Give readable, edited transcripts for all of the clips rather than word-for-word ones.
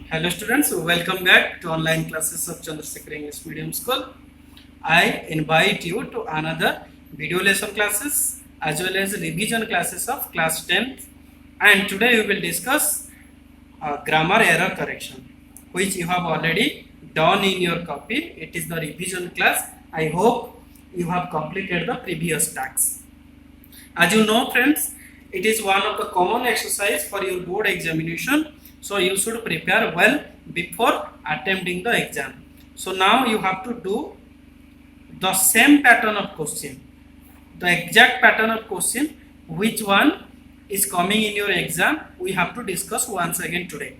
Hello students, welcome back to online classes of Chandrasekhar English Medium School. I invite you to another video lesson classes as well as revision classes of class 10th, and today we will discuss grammar error correction which you have already done in your copy. It is the revision class. I hope you have completed the previous tasks. As you know friends, it is one of the common exercise for your board examination. So you should prepare well before attempting the exam. So now you have to do the same pattern of question, the exact pattern of question, which one is coming in your exam, we have to discuss once again today.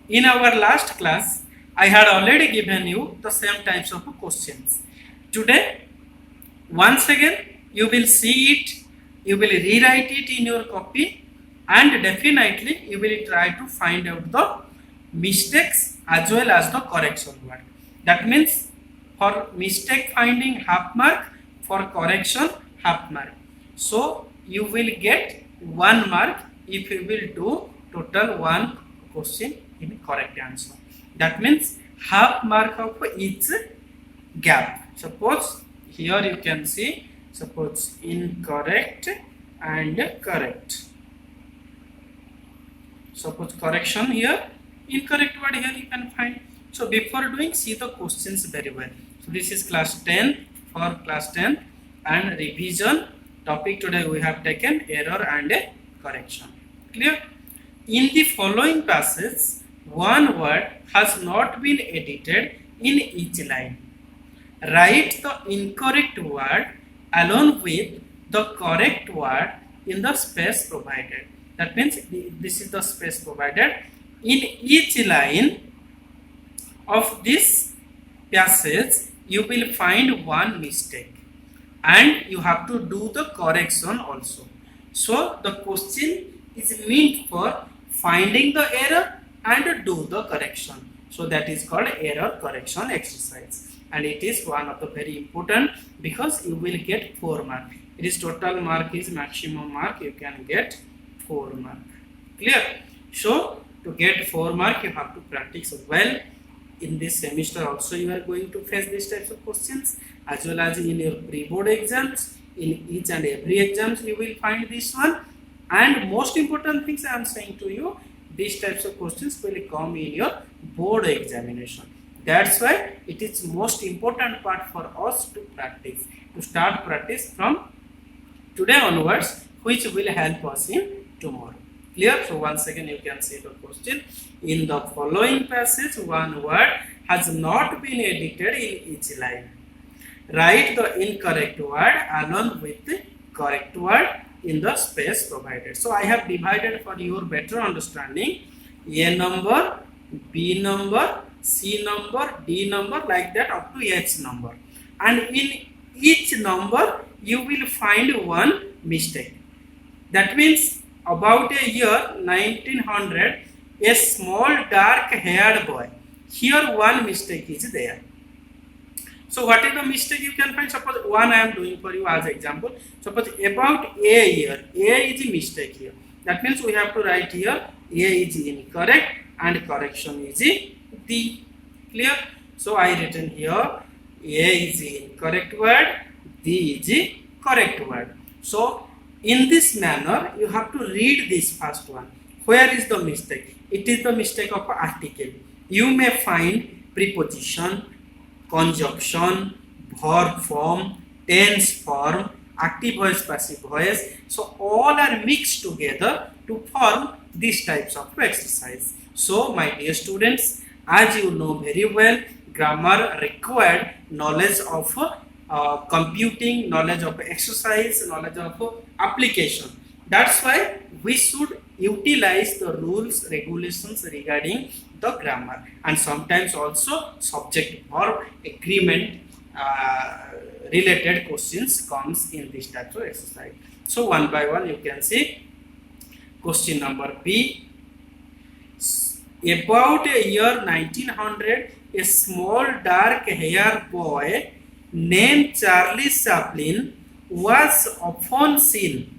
In our last class, I had already given you the same types of questions. Today, once again, you will see it, you will rewrite it in your copy, and definitely you will try to find out the mistakes as well as the correction word. That means for mistake finding half mark, for correction half mark. So you will get 1 mark if you will do total 1 question in correct answer. That means half mark of each gap. Suppose here you can see, suppose incorrect and correct. Suppose correction here, incorrect word here you can find. So before doing, see the questions very well. So this is class 10 for class 10 and revision topic. Today we have taken error and correction. Clear? In the following passage, one word has not been edited in each line. Write the incorrect word along with the correct word in the space provided. That means this is the space provided. In each line of this passage, you will find one mistake and you have to do the correction also. So the question is meant for finding the error and do the correction. So that is called error correction exercise, and it is one of the very important because you will get 4 mark. It is total mark is maximum mark, you can get 4 mark. Clear? So to get 4 mark, you have to practice well. In this semester also you are going to face these types of questions, as well as in your pre-board exams. In each and every exams you will find this one, and most important things I am saying to you, these types of questions will come in your board examination. That's why it is most important part for us to practice, to start practice from today onwards, which will help us in tomorrow. Clear? So once again you can see the question. In the following passage, one word has not been edited in each line. Write the incorrect word along with the correct word in the space provided. So I have divided for your better understanding A number, B number, C number, D number, like that up to H number. And in each number you will find one mistake. That means about a year 1900, a small dark haired boy. Here one mistake is there. So what is the mistake you can find? Suppose one I am doing for you as example. Suppose about A here, A is a mistake here. That means we have to write here A is incorrect and correction is D. Clear? So I written here A is incorrect word, D is a correct word. So in this manner, you have to read this first one. Where is the mistake? It is the mistake of article. You may find preposition, conjunction, verb form, tense form, active voice, passive voice. So all are mixed together to form these types of exercise. So my dear students, as you know very well, grammar required knowledge of computing, knowledge of exercise, knowledge of application. That's why we should utilize the rules, regulations regarding the grammar, and sometimes also subject verb agreement related questions comes in this type of exercise. So one by one you can see. Question number B. About a year 1900, a small dark haired boy named Charlie Chaplin was often seen.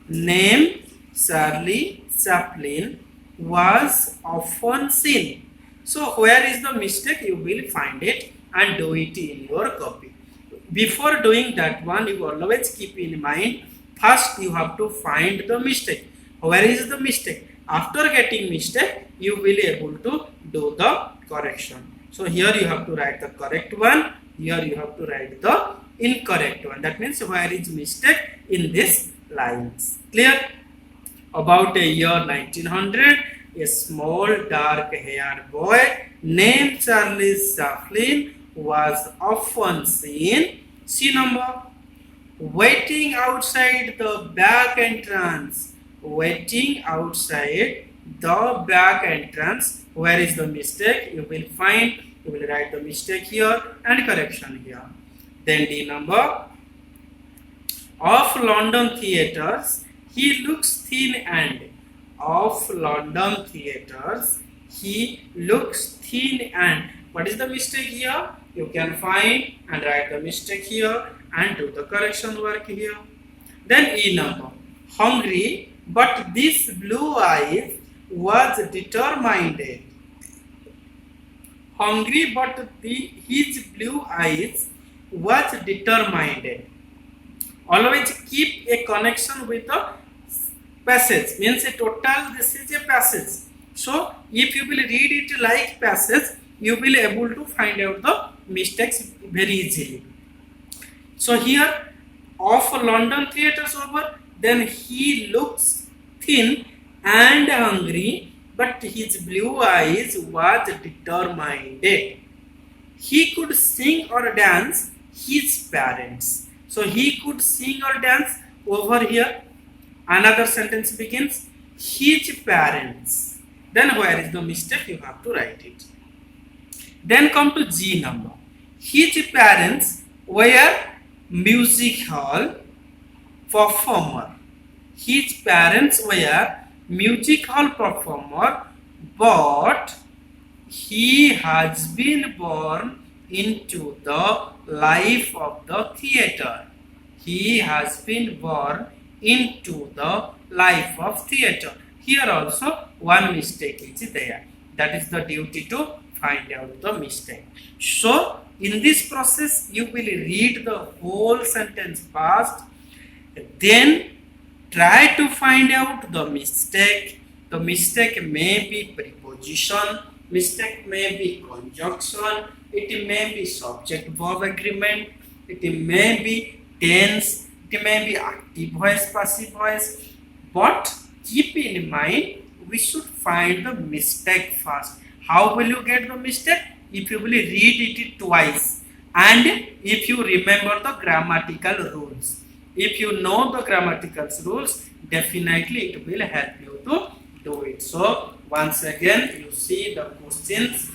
Named Charlie Chaplin was often seen. So where is the mistake? You will find it and do it in your copy. Before doing that one, you always keep in mind, first you have to find the mistake. Where is the mistake? After getting mistake, you will be able to do the correction. So here you have to write the correct one, here you have to write the incorrect one. That means where is mistake in this lines. Clear? About a year 1900, a small dark-haired boy named Charles Chaplin was often seen. C number, waiting outside the back entrance. Waiting outside the back entrance. Where is the mistake? You will find, you will write the mistake here and correction here. Then D number, of London theatres, he looks thin and. Of London theatres, he looks thin and. What is the mistake here? You can find and write the mistake here and do the correction work here. Then E number, hungry, but this blue eyes was determined. Hungry, but his blue eyes was determined. Always keep a connection with the passage, means a total, this is a passage. So if you will read it like passage, you will be able to find out the mistakes very easily. So here, of London theatres over, then he looks thin and hungry, but his blue eyes was determined. He could sing or dance his parents. So he could sing or dance over here. Another sentence begins, his parents. Then where is the mistake? You have to write it. Then come to G number. His parents were music hall performer. His parents were music hall performer, but he has been born into the life of the theatre. He has been born into the life of theatre. Here also one mistake is there. That is the duty to find out the mistake. So in this process you will read the whole sentence first, then try to find out the mistake. The mistake may be preposition, mistake may be conjunction, it may be subject verb agreement, it may be tense, it may be active voice, passive voice, but keep in mind we should find the mistake first. How will you get the mistake? If you will read it twice and if you remember the grammatical rules. If you know the grammatical rules, definitely it will help you to do it. So once again you see the questions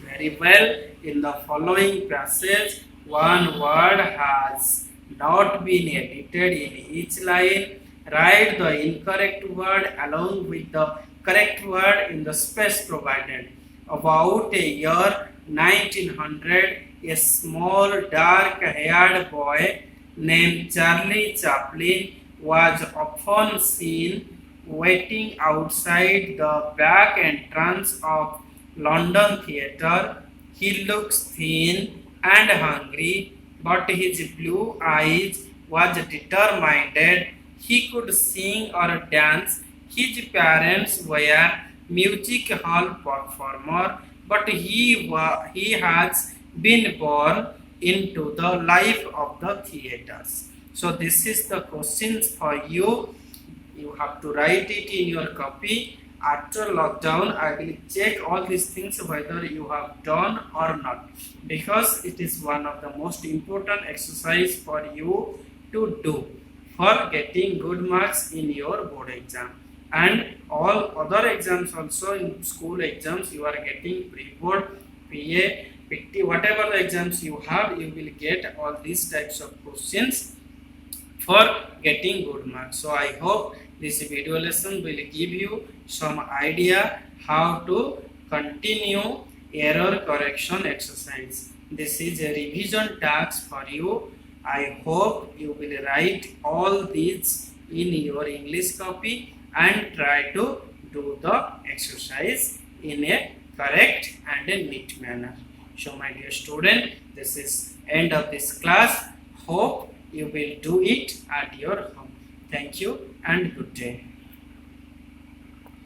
very well. In the following passage, one word has not been edited in each line. Write the incorrect word along with the correct word in the space provided. About a year 1900, a small dark-haired boy named Charlie Chaplin was often seen waiting outside the back entrance of London Theatre. He looks thin and hungry, but his blue eyes was determined. He could sing or dance. His parents were music hall performer, but he has been born into the life of the theaters. So this is the questions for you. You have to write it in your copy. After lockdown, I will check all these things whether you have done or not, because it is one of the most important exercise for you to do for getting good marks in your board exam. And all other exams also, in school exams you are getting pre-board, PA, PT, whatever the exams you have, you will get all these types of questions for getting good marks. So I hope this video lesson will give you some idea how to continue error correction exercise. This is a revision task for you. I hope you will write all these in your English copy and try to do the exercise in a correct and a neat manner. So my dear student, this is end of this class. Hope you will do it at your home. Thank you and good day.